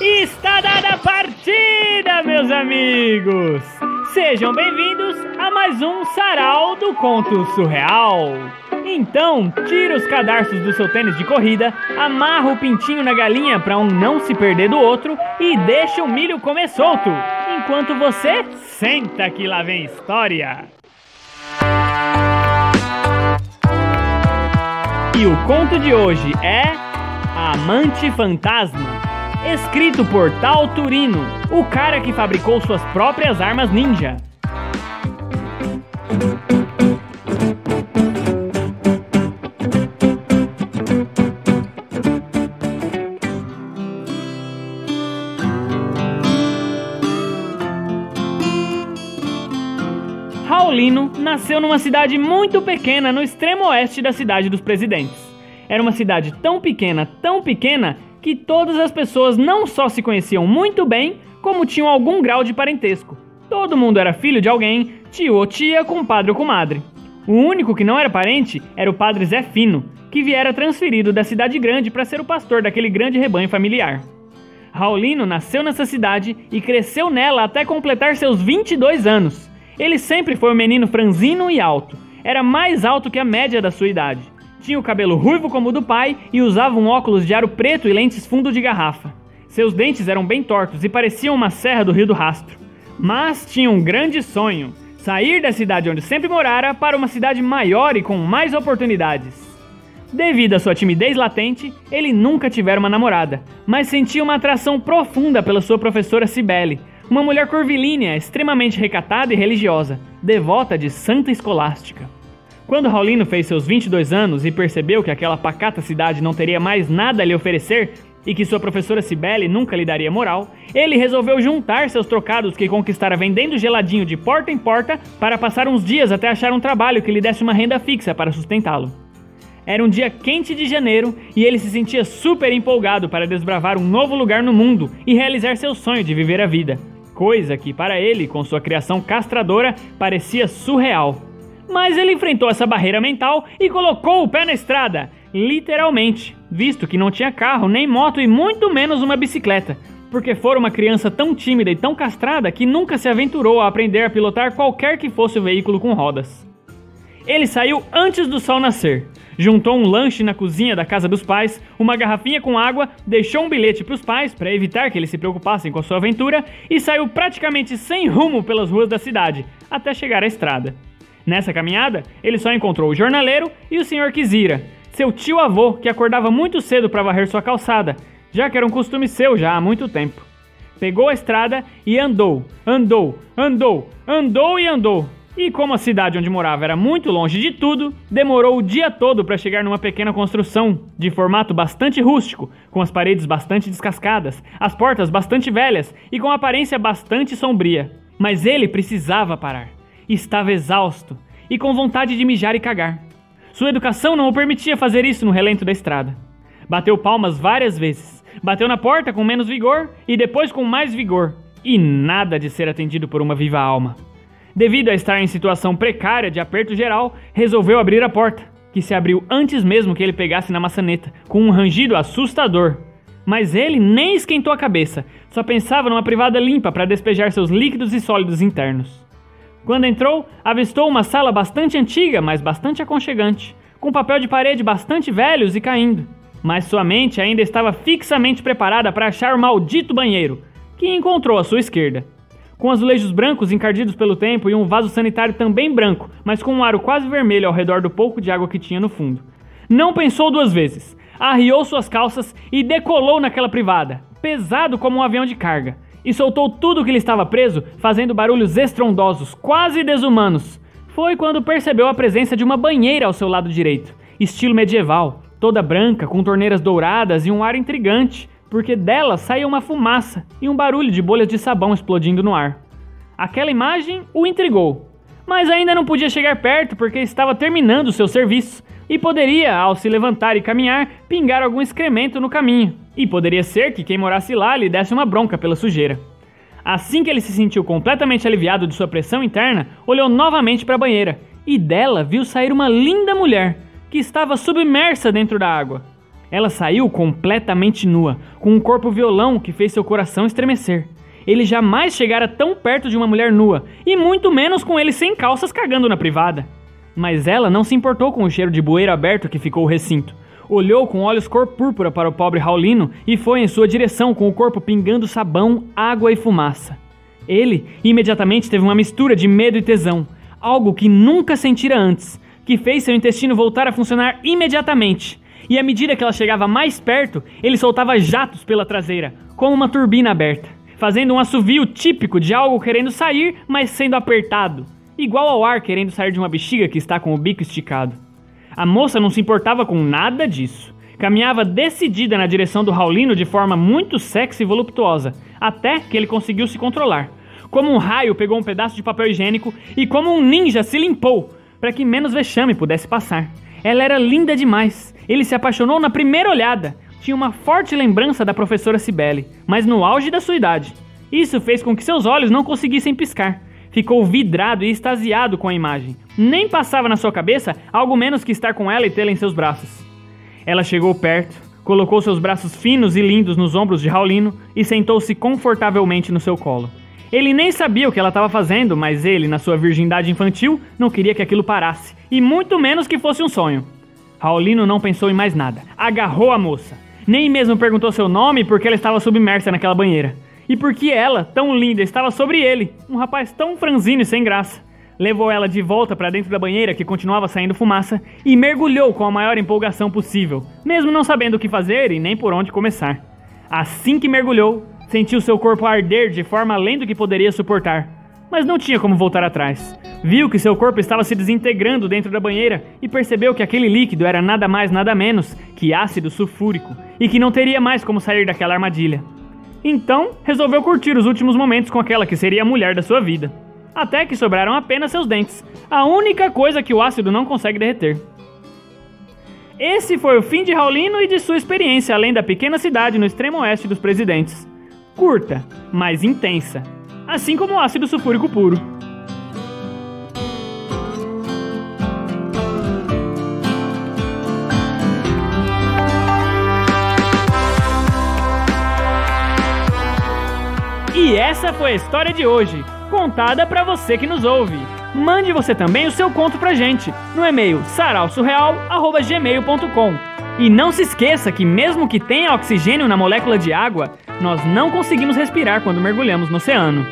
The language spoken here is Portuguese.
Está dada a partida, meus amigos! Sejam bem-vindos a mais um Sarau do Conto Surreal. Então, tira os cadarços do seu tênis de corrida, amarra o pintinho na galinha para um não se perder do outro e deixa o milho comer solto, enquanto você senta que lá vem história. E o conto de hoje é Amante Fantasma, escrito por Tal Turino, o cara que fabricou suas próprias armas ninja. Raulino nasceu numa cidade muito pequena no extremo oeste da Cidade dos Presidentes. Era uma cidade tão pequena, que todas as pessoas não só se conheciam muito bem, como tinham algum grau de parentesco. Todo mundo era filho de alguém, tio ou tia, compadre ou comadre. O único que não era parente era o padre Zé Fino, que viera transferido da cidade grande para ser o pastor daquele grande rebanho familiar. Raulino nasceu nessa cidade e cresceu nela até completar seus 22 anos. Ele sempre foi um menino franzino e alto. Era mais alto que a média da sua idade. Tinha o cabelo ruivo como o do pai e usava um óculos de aro preto e lentes fundo de garrafa. Seus dentes eram bem tortos e pareciam uma serra do Rio do Rastro. Mas tinha um grande sonho: sair da cidade onde sempre morara para uma cidade maior e com mais oportunidades. Devido à sua timidez latente, ele nunca tivera uma namorada, mas sentia uma atração profunda pela sua professora Cibele, uma mulher curvilínea, extremamente recatada e religiosa, devota de Santa Escolástica. Quando Raulino fez seus 22 anos e percebeu que aquela pacata cidade não teria mais nada a lhe oferecer e que sua professora Cibele nunca lhe daria moral, ele resolveu juntar seus trocados que conquistara vendendo geladinho de porta em porta para passar uns dias até achar um trabalho que lhe desse uma renda fixa para sustentá-lo. Era um dia quente de janeiro e ele se sentia super empolgado para desbravar um novo lugar no mundo e realizar seu sonho de viver a vida, coisa que para ele, com sua criação castradora, parecia surreal. Mas ele enfrentou essa barreira mental e colocou o pé na estrada, literalmente, visto que não tinha carro, nem moto e muito menos uma bicicleta, porque fora uma criança tão tímida e tão castrada que nunca se aventurou a aprender a pilotar qualquer que fosse o veículo com rodas. Ele saiu antes do sol nascer, juntou um lanche na cozinha da casa dos pais, uma garrafinha com água, deixou um bilhete para os pais para evitar que eles se preocupassem com a sua aventura e saiu praticamente sem rumo pelas ruas da cidade, até chegar à estrada. Nessa caminhada, ele só encontrou o jornaleiro e o Sr. Kizira, seu tio-avô que acordava muito cedo para varrer sua calçada, já que era um costume seu já há muito tempo. Pegou a estrada e andou. E como a cidade onde morava era muito longe de tudo, demorou o dia todo para chegar numa pequena construção, de formato bastante rústico, com as paredes bastante descascadas, as portas bastante velhas e com aparência bastante sombria. Mas ele precisava parar. Estava exausto e com vontade de mijar e cagar. Sua educação não o permitia fazer isso no relento da estrada. Bateu palmas várias vezes, bateu na porta com menos vigor e depois com mais vigor, e nada de ser atendido por uma viva alma. Devido a estar em situação precária de aperto geral, resolveu abrir a porta, que se abriu antes mesmo que ele pegasse na maçaneta, com um rangido assustador. Mas ele nem esquentou a cabeça, só pensava numa privada limpa para despejar seus líquidos e sólidos internos. Quando entrou, avistou uma sala bastante antiga, mas bastante aconchegante, com papel de parede bastante velhos e caindo. Mas sua mente ainda estava fixamente preparada para achar o maldito banheiro, que encontrou à sua esquerda. Com azulejos brancos encardidos pelo tempo e um vaso sanitário também branco, mas com um aro quase vermelho ao redor do pouco de água que tinha no fundo. Não pensou duas vezes, arriou suas calças e decolou naquela privada, pesado como um avião de carga. E soltou tudo que lhe estava preso, fazendo barulhos estrondosos, quase desumanos. Foi quando percebeu a presença de uma banheira ao seu lado direito, estilo medieval, toda branca, com torneiras douradas e um ar intrigante, porque dela saía uma fumaça e um barulho de bolhas de sabão explodindo no ar. Aquela imagem o intrigou, mas ainda não podia chegar perto porque estava terminando o seu serviço e poderia, ao se levantar e caminhar, pingar algum excremento no caminho. E poderia ser que quem morasse lá lhe desse uma bronca pela sujeira. Assim que ele se sentiu completamente aliviado de sua pressão interna, olhou novamente para a banheira e dela viu sair uma linda mulher que estava submersa dentro da água. Ela saiu completamente nua, com um corpo violão que fez seu coração estremecer. Ele jamais chegara tão perto de uma mulher nua, e muito menos com ele sem calças cagando na privada. Mas ela não se importou com o cheiro de bueiro aberto que ficou o recinto. Olhou com olhos cor púrpura para o pobre Raulino e foi em sua direção com o corpo pingando sabão, água e fumaça. Ele imediatamente teve uma mistura de medo e tesão, algo que nunca sentira antes, que fez seu intestino voltar a funcionar imediatamente. E à medida que ela chegava mais perto, ele soltava jatos pela traseira, como uma turbina aberta, fazendo um assovio típico de algo querendo sair, mas sendo apertado, igual ao ar querendo sair de uma bexiga que está com o bico esticado. A moça não se importava com nada disso. Caminhava decidida na direção do Raulino de forma muito sexy e voluptuosa, até que ele conseguiu se controlar. Como um raio pegou um pedaço de papel higiênico e como um ninja se limpou, para que menos vexame pudesse passar. Ela era linda demais. Ele se apaixonou na primeira olhada. Tinha uma forte lembrança da professora Cibele, mas no auge da sua idade. Isso fez com que seus olhos não conseguissem piscar. Ficou vidrado e extasiado com a imagem. Nem passava na sua cabeça algo menos que estar com ela e tê-la em seus braços. Ela chegou perto, colocou seus braços finos e lindos nos ombros de Raulino e sentou-se confortavelmente no seu colo. Ele nem sabia o que ela estava fazendo, mas ele, na sua virgindade infantil, não queria que aquilo parasse, e muito menos que fosse um sonho. Raulino não pensou em mais nada. Agarrou a moça. Nem mesmo perguntou seu nome porque ela estava submersa naquela banheira. E porque ela, tão linda, estava sobre ele, um rapaz tão franzino e sem graça. Levou ela de volta para dentro da banheira, que continuava saindo fumaça, e mergulhou com a maior empolgação possível, mesmo não sabendo o que fazer e nem por onde começar. Assim que mergulhou, sentiu seu corpo arder de forma além do que poderia suportar, mas não tinha como voltar atrás. Viu que seu corpo estava se desintegrando dentro da banheira e percebeu que aquele líquido era nada mais nada menos que ácido sulfúrico e que não teria mais como sair daquela armadilha. Então, resolveu curtir os últimos momentos com aquela que seria a mulher da sua vida. Até que sobraram apenas seus dentes, a única coisa que o ácido não consegue derreter. Esse foi o fim de Raulino e de sua experiência além da pequena cidade no extremo oeste dos Presidentes. Curta, mas intensa, assim como o ácido sulfúrico puro. E essa foi a história de hoje, contada pra você que nos ouve. Mande você também o seu conto pra gente, no e-mail sarausurreal@gmail.com. E não se esqueça que mesmo que tenha oxigênio na molécula de água, nós não conseguimos respirar quando mergulhamos no oceano.